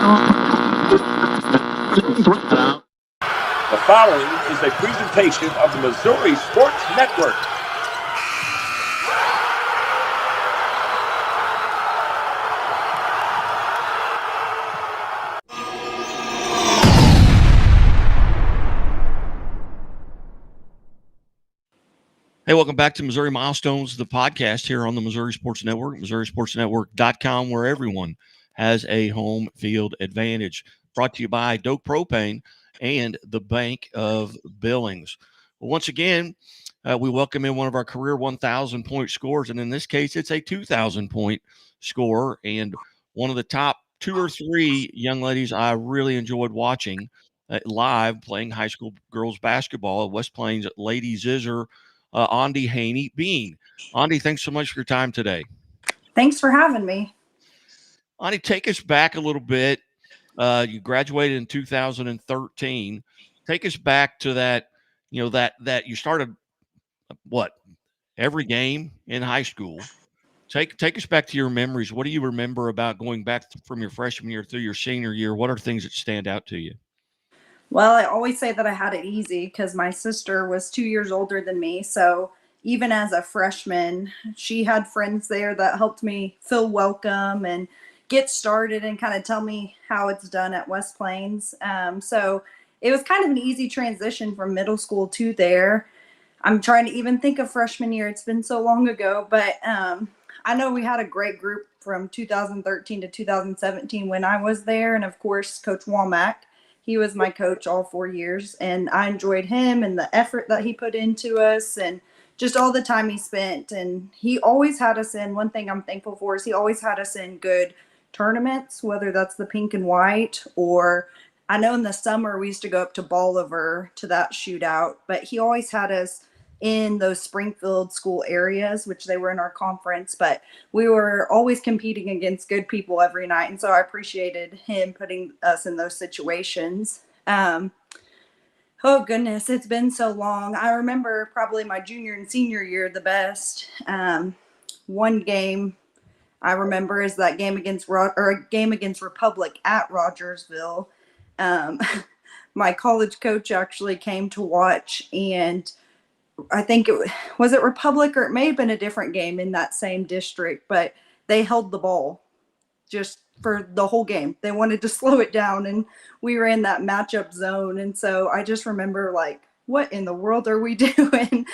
The following is a presentation of the Missouri Sports Network. Hey, welcome back to Missouri Milestones, the podcast here on the Missouri Sports Network, MissouriSportsNetwork.com, where everyone has a home field advantage. Brought to you by Doak Propane and the Bank of Billings. Well, once again, we welcome in one of our career 1,000-point scorers, and in this case, it's a 2,000-point scorer, and one of the top two or three young ladies I really enjoyed watching live playing high school girls basketball at West Plains Lady Zizzer. Andi Haney Bean. Andi, thanks so much for your time today. Thanks for having me. Andi, take us back a little bit. You graduated in 2013. Take us back to that, that you started every game in high school. Take us back to your memories. What do you remember about going back from your freshman year through your senior year? What are things that stand out to you? Well, I always say that I had it easy because my sister was 2 years older than me. So even as a freshman, she had friends there that helped me feel welcome and get started and kind of tell me how it's done at West Plains. So it was kind of an easy transition from middle school to there. I'm trying to even think of freshman year. It's been so long ago, but I know we had a great group from 2013 to 2017 when I was there. And of course, Coach Womack. He was my coach all 4 years, and I enjoyed him and the effort that he put into us and just all the time he spent. And he always had us in, one thing I'm thankful for is he always had us in good tournaments, whether that's the pink and white, or I know in the summer we used to go up to Bolivar to that shootout, but he always had us in those Springfield school areas, which they were in our conference, but we were always competing against good people every night. And so I appreciated him putting us in those situations. Oh goodness, it's been so long. I remember probably my junior and senior year the best. One game I remember is that game against Republic at Rogersville. My college coach actually came to watch, and I think it was Republic, or it may have been a different game in that same district, but they held the ball just for the whole game. They wanted to slow it down, and we were in that matchup zone. And so I just remember, like, what in the world are we doing?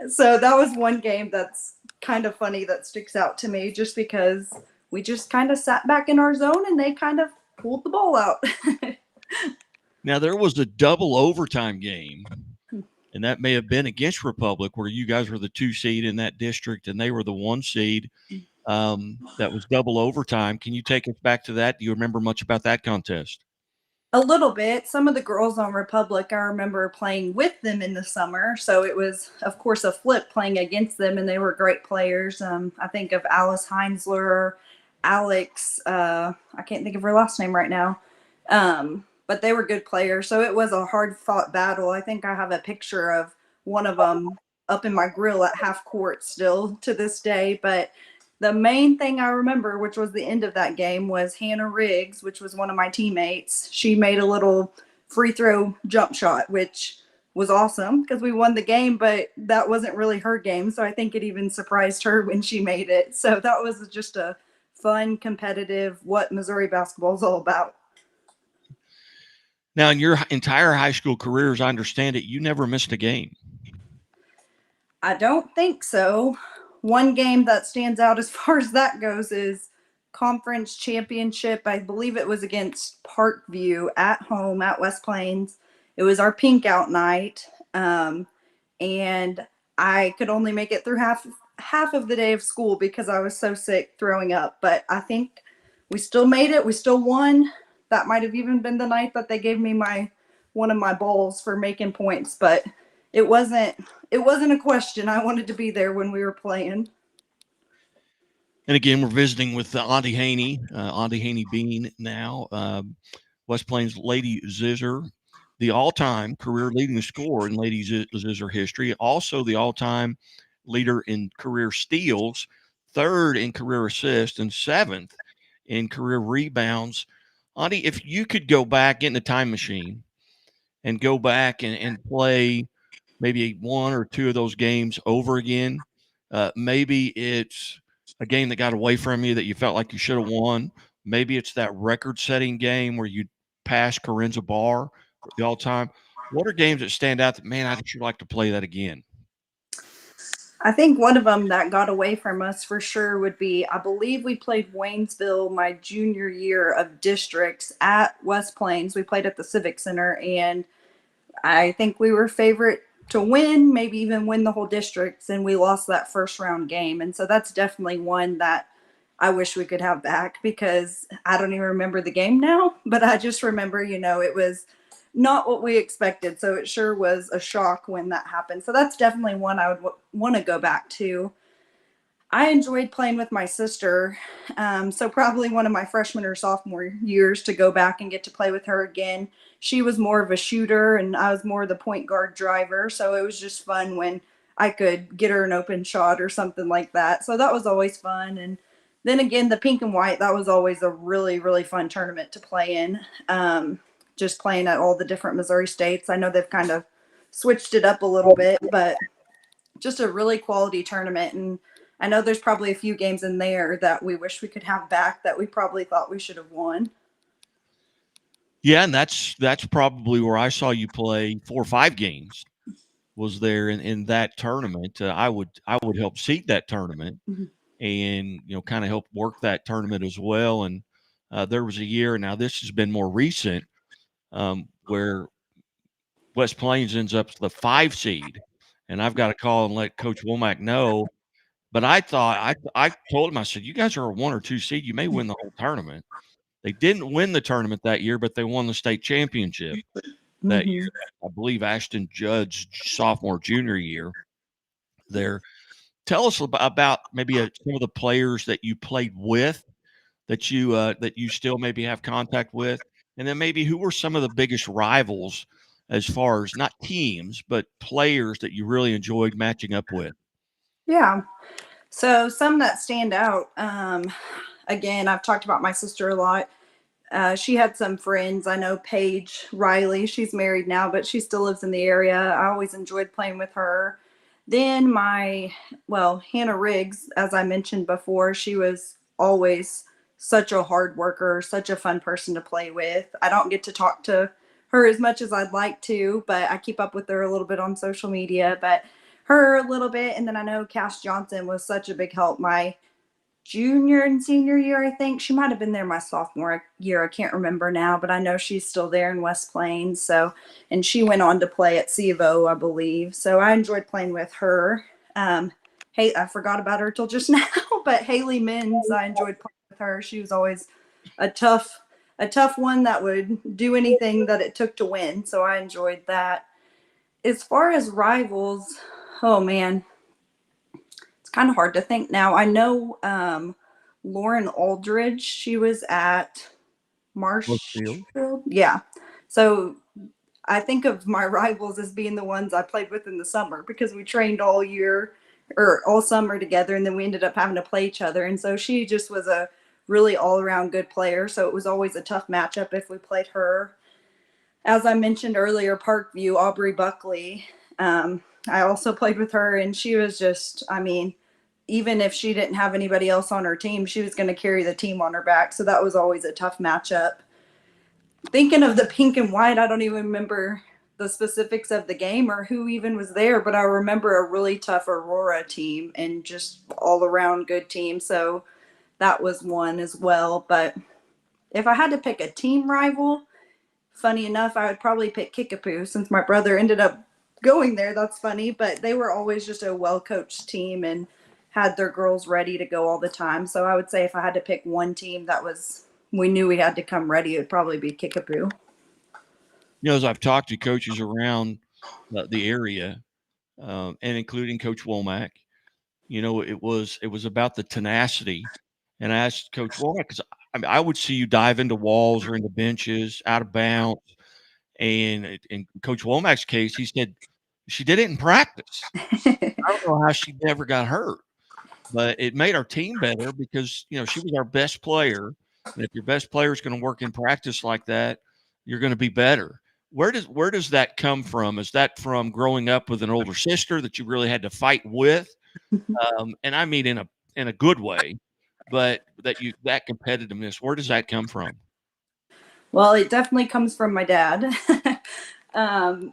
So that was one game that's kind of funny that sticks out to me, just because we just kind of sat back in our zone and they kind of pulled the ball out. Now, there was a double overtime game, and that may have been against Republic, where you guys were the 2 seed in that district and they were the 1 seed. That was double overtime. Can you take us back to that? Do you remember much about that contest? A little bit. Some of the girls on Republic, I remember playing with them in the summer. So it was, of course, a flip playing against them, and they were great players. I think of Alice Heinzler, Alex, I can't think of her last name right now. But they were good players. So it was a hard fought battle. I think I have a picture of one of them up in my grill at half court still to this day. But the main thing I remember, which was the end of that game, was Hannah Riggs, which was one of my teammates. She made a little free throw jump shot, which was awesome because we won the game, but that wasn't really her game. So I think it even surprised her when she made it. So that was just a fun, competitive, what Missouri basketball is all about. Now, in your entire high school career, as I understand it, you never missed a game. I don't think so. One game that stands out as far as that goes is conference championship. I believe it was against Parkview at home at West Plains. It was our pink out night. And I could only make it through half of the day of school because I was so sick throwing up. But I think we still made it. We still won. That might have even been the night that they gave me one of my balls for making points, but it wasn't a question. I wanted to be there when we were playing. And again, we're visiting with Andi Haney Bean now, West Plains Lady Zizzer, the all-time career leading scorer in Lady Zizzer history, also the all-time leader in career steals, third in career assists, and seventh in career rebounds. Andi, if you could go back in the time machine and go back and play maybe one or two of those games over again, maybe it's a game that got away from you that you felt like you should have won. Maybe it's that record-setting game where you passed Karenza Barr for the all-time. What are games that stand out that, man, I'd sure like to play that again? I think one of them that got away from us for sure would be, I believe we played Waynesville my junior year of districts at West Plains. We played at the Civic Center, and I think we were favorite to win, maybe even win the whole districts, and we lost that first round game. And so that's definitely one that I wish we could have back, because I don't even remember the game now, but I just remember, it was not what we expected. So it sure was a shock when that happened. So that's definitely one I would want to go back to. I enjoyed playing with my sister. So probably one of my freshman or sophomore years to go back and get to play with her again. She was more of a shooter and I was more the point guard driver. So it was just fun when I could get her an open shot or something like that. So that was always fun. And then again, the pink and white, that was always a really, really fun tournament to play in. Just playing at all the different Missouri states. I know they've kind of switched it up a little bit, but just a really quality tournament. And I know there's probably a few games in there that we wish we could have back that we probably thought we should have won. Yeah, and that's probably where I saw you play 4 or 5 games. Was there in that tournament? I would help seed that tournament, and kind of help work that tournament as well. And there was a year. Now this has been more recent, where West Plains ends up the 5 seed, and I've got to call and let Coach Womack know. But I thought I told him, I said, you guys are a 1 or 2 seed. You may win the whole tournament. They didn't win the tournament that year, but they won the state championship that year. I believe Ashton Judd's sophomore, junior year there. Tell us about maybe some of the players that you played with that you still maybe have contact with, and then maybe who were some of the biggest rivals as far as not teams but players that you really enjoyed matching up with. Yeah. So some that stand out. Again, I've talked about my sister a lot. She had some friends. I know Paige Riley. She's married now, but she still lives in the area. I always enjoyed playing with her. Then Hannah Riggs, as I mentioned before, she was always such a hard worker, such a fun person to play with. I don't get to talk to her as much as I'd like to, but I keep up with her a little bit on social media, but her a little bit. And then I know Cass Johnson was such a big help my junior and senior year. I think she might have been there my sophomore year. I can't remember now, but I know she's still there in West Plains. So, and she went on to play at C of O, I believe. So I enjoyed playing with her. Hey, I forgot about her till just now, but Haley Menz, I enjoyed playing with her. She was always a tough one that would do anything that it took to win. So I enjoyed that. As far as rivals, oh man, kind of hard to think now. I know Lauren Aldridge, she was at Marshfield. Yeah. So I think of my rivals as being the ones I played with in the summer, because we trained all year or all summer together, and then we ended up having to play each other. And so she just was a really all-around good player. So it was always a tough matchup if we played her. As I mentioned earlier, Parkview, Aubrey Buckley. I also played with her, and she was just, even if she didn't have anybody else on her team, she was going to carry the team on her back. So that was always a tough matchup. Thinking of the pink and white, I don't even remember the specifics of the game or who even was there, but I remember a really tough Aurora team and just all around good team. So that was one as well. But if I had to pick a team rival, funny enough, I would probably pick Kickapoo, since my brother ended up going there. That's funny, but they were always just a well-coached team and had their girls ready to go all the time. So I would say if I had to pick one team that we knew we had to come ready, it would probably be Kickapoo. As I've talked to coaches around the area, and including Coach Womack, it was about the tenacity. And I asked Coach Womack, because I would see you dive into walls or into benches, out of bounds. And in Coach Womack's case, he said she did it in practice. I don't know how she never got hurt, but it made our team better because, she was our best player. And if your best player is going to work in practice like that, you're going to be better. Where does that come from? Is that from growing up with an older sister that you really had to fight with? And I mean in a good way, but that competitiveness, where does that come from? Well, it definitely comes from my dad.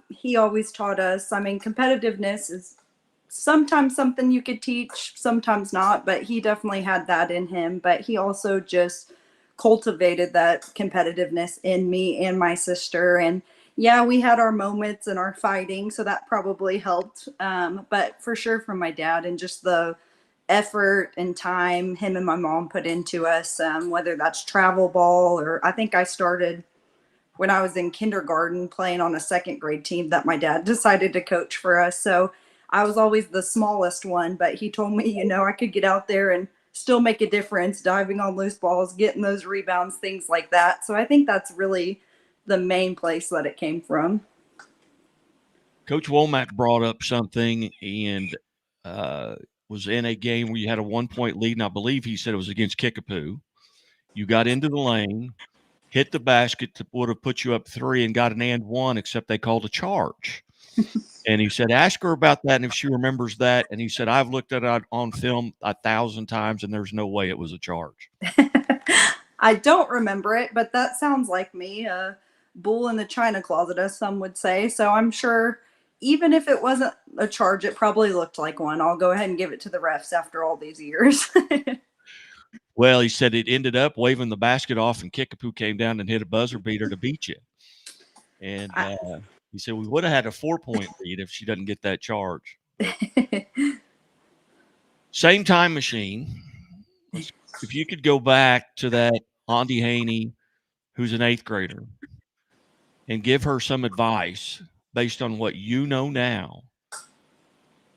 He always taught us, I mean, competitiveness is sometimes something you could teach, sometimes not, but he definitely had that in him. But he also just cultivated that competitiveness in me and my sister. And yeah, we had our moments and our fighting, so that probably helped. But for sure from my dad and just the effort and time him and my mom put into us, whether that's travel ball or I think I started when I was in kindergarten playing on a second grade team that my dad decided to coach for us. So I was always the smallest one, but he told me, I could get out there and still make a difference, diving on loose balls, getting those rebounds, things like that. So I think that's really the main place that it came from. Coach Womack brought up something and was in a game where you had a 1-point lead, and I believe he said it was against Kickapoo. You got into the lane, hit the basket that would have put you up 3 and got an and 1, except they called a charge. And he said, ask her about that and if she remembers that. And he said, I've looked at it on film 1,000 times and there's no way it was a charge. I don't remember it, but that sounds like me, a bull in the china closet, as some would say. So I'm sure even if it wasn't a charge, it probably looked like one. I'll go ahead and give it to the refs after all these years. Well, he said it ended up waving the basket off and Kickapoo came down and hit a buzzer beater to beat you. And he said, we would have had a 4-point lead if she doesn't get that charge. Same time machine. If you could go back to that Andi Haney, who's an 8th grader, and give her some advice based on what you know now,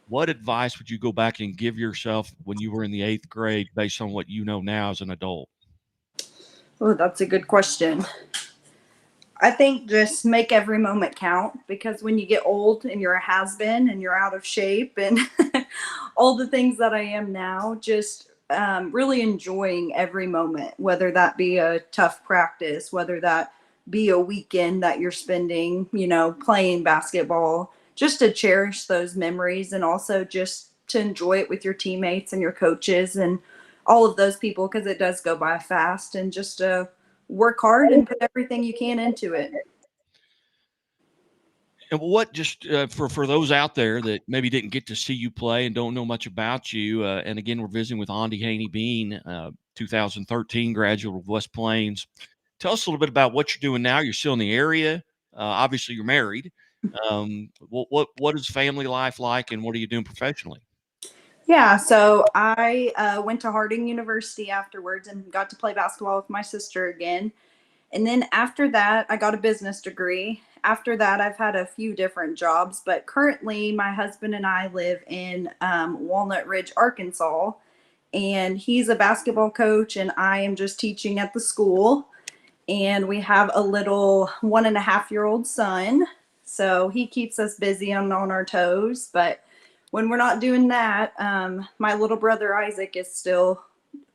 what advice would you go back and give yourself when you were in the 8th grade based on what you know now as an adult? Oh, that's a good question. I think just make every moment count, because when you get old and you're a has-been and you're out of shape and all the things that I am now, just really enjoying every moment, whether that be a tough practice, whether that be a weekend that you're spending, playing basketball, just to cherish those memories and also just to enjoy it with your teammates and your coaches and all of those people, because it does go by fast, and just to work hard and put everything you can into it. And what just for those out there that maybe didn't get to see you play and don't know much about you, and again, we're visiting with Andi Haney Bean, 2013 graduate of West Plains. Tell us a little bit about what you're doing now. You're still in the area. Obviously, you're married. What is family life like, and what are you doing professionally? Yeah, so I went to Harding University afterwards and got to play basketball with my sister again. And then after that, I got a business degree. After that, I've had a few different jobs, but currently my husband and I live in Walnut Ridge, Arkansas, and he's a basketball coach and I am just teaching at the school. And we have a little 1.5-year-old son, so he keeps us busy and on our toes. But when we're not doing that, my little brother Isaac is still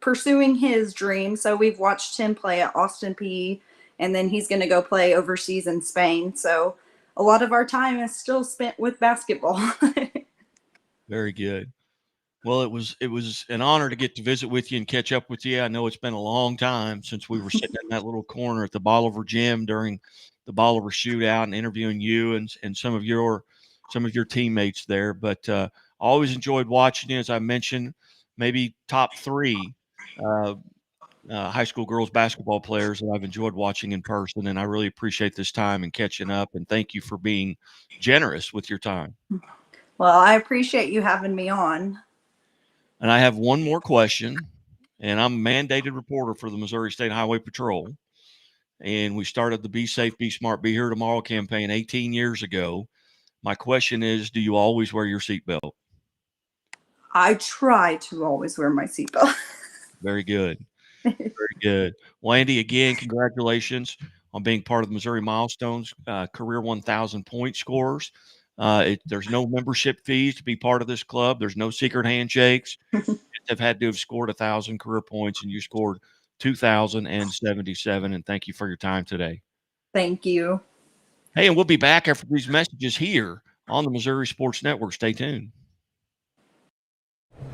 pursuing his dream. So we've watched him play at Austin P, and then he's going to go play overseas in Spain. So a lot of our time is still spent with basketball. Very good. Well, it was an honor to get to visit with you and catch up with you. I know it's been a long time since we were sitting in that little corner at the Bolivar gym during the Bolivar shootout and interviewing you and some of your teammates there. But always enjoyed watching you. As I mentioned, maybe top 3 high school girls basketball players that I've enjoyed watching in person. And I really appreciate this time and catching up. And thank you for being generous with your time. Well, I appreciate you having me on. And I have one more question, and I'm a mandated reporter for the Missouri State Highway Patrol. And we started the Be Safe, Be Smart, Be Here Tomorrow campaign 18 years ago. My question is, do you always wear your seatbelt? I try to always wear my seatbelt. Very good. Very good. Well, Andi, again, congratulations on being part of the Missouri Milestones career 1,000 point scorers. There's no membership fees to be part of this club. There's no secret handshakes. Have had to have scored 1,000 career points, and you scored 2077. And thank you for your time today. Thank you. Hey, and we'll be back after these messages here on the Missouri Sports Network. Stay tuned.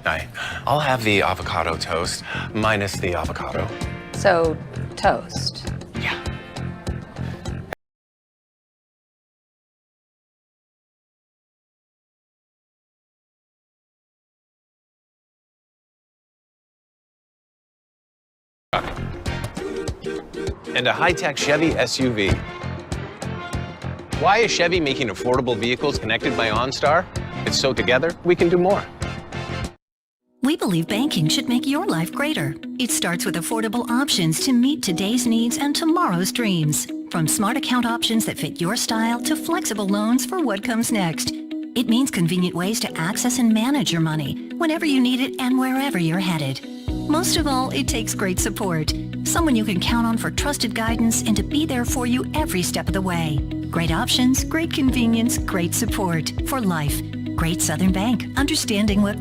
Hi, I'll have the avocado toast minus the avocado. So, toast. Yeah. And a high-tech Chevy SUV. Why is Chevy making affordable vehicles connected by OnStar? It's so together we can do more. We believe banking should make your life greater. It starts with affordable options to meet today's needs and tomorrow's dreams. From smart account options that fit your style to flexible loans for what comes next. It means convenient ways to access and manage your money whenever you need it and wherever you're headed. Most of all, it takes great support. Someone you can count on for trusted guidance and to be there for you every step of the way. Great options, great convenience, great support for life. Great Southern Bank, understanding what